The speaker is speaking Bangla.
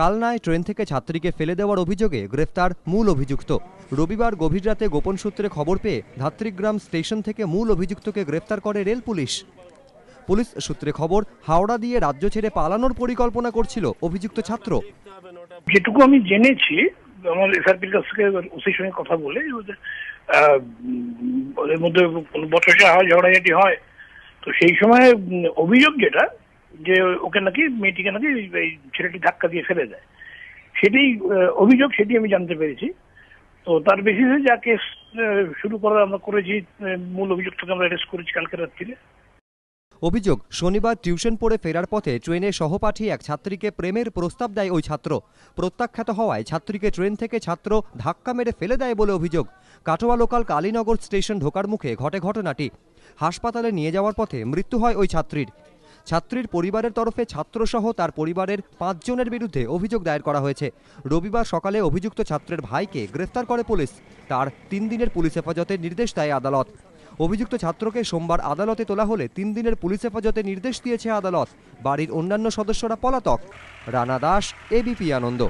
কালনায় ট্রেন থেকে ছাত্রীকে ফেলে দেওয়ার অভিযোগে গ্রেফতার মূল অভিযুক্ত। রবিবার গভীর রাতে গোপন সূত্রে খবর পেয়ে ধাত্রীগ্রাম স্টেশন থেকে মূল অভিযুক্তকে গ্রেফতার করে রেল পুলিশ। পুলিশ সূত্রে খবর, হাওড়া দিয়ে রাজ্য ছেড়ে পালানোর পরিকল্পনা করছিল অভিযুক্ত ছাত্র। যেটুকু আমি জেনেছি, আমার এসআরপির কাছ থেকে ওসির সঙ্গে কথা বলে, ওদের মধ্যে কোনো বচসা হয়, ঝগড়াঝাটি হয়। তো সেই সময় অভিযোগ যেটা, যে ওকে নাকি, মেয়েটিকে নাকি এই ছেলেটি ধাক্কা দিয়ে ফেলে দেয়, সেটাই অভিযোগ, সেটি আমি জানতে পেরেছি। তো তার বেসিসে যা কেস শুরু করা আমরা করেছি, মূল অভিযুক্তকে আমরা অ্যারেস্ট করেছি কালকে রাত্রিরে। অভিযোগ, শনিবার টিউশন পড়ে ফেরার পথে ট্রেনে সহপাঠী এক ছাত্রীকে প্রেমের প্রস্তাব দেয় ওই ছাত্র। প্রত্যাখ্যাত হওয়ায় ছাত্রীকে ট্রেন থেকে ছাত্র ধাক্কা মেরে ফেলে দেয় বলে অভিযোগ। কাটোয়া লোকাল কালীনগর স্টেশন ঢোকার মুখে ঘটে ঘটনাটি। হাসপাতালে নিয়ে যাওয়ার পথে মৃত্যু হয় ওই ছাত্রীর। ছাত্রীর পরিবারের তরফে ছাত্রসহ তার পরিবারের 5 জনের বিরুদ্ধে অভিযোগ দায়ের করা হয়েছে। রবিবার সকালে অভিযুক্ত ছাত্রের ভাইকে গ্রেফতার করে পুলিশ। তার 3 দিনের পুলিশ হেফাজতের নির্দেশ দেয় আদালত। অভিযুক্ত ছাত্রকে সোমবার আদালতে তোলা হলে 3 দিনের পুলিশ হেফাজতের নির্দেশ দিয়েছে আদালত। বাড়ির অন্যান্য সদস্যরা পলাতক। রানা দাস, এবিপি আনন্দ।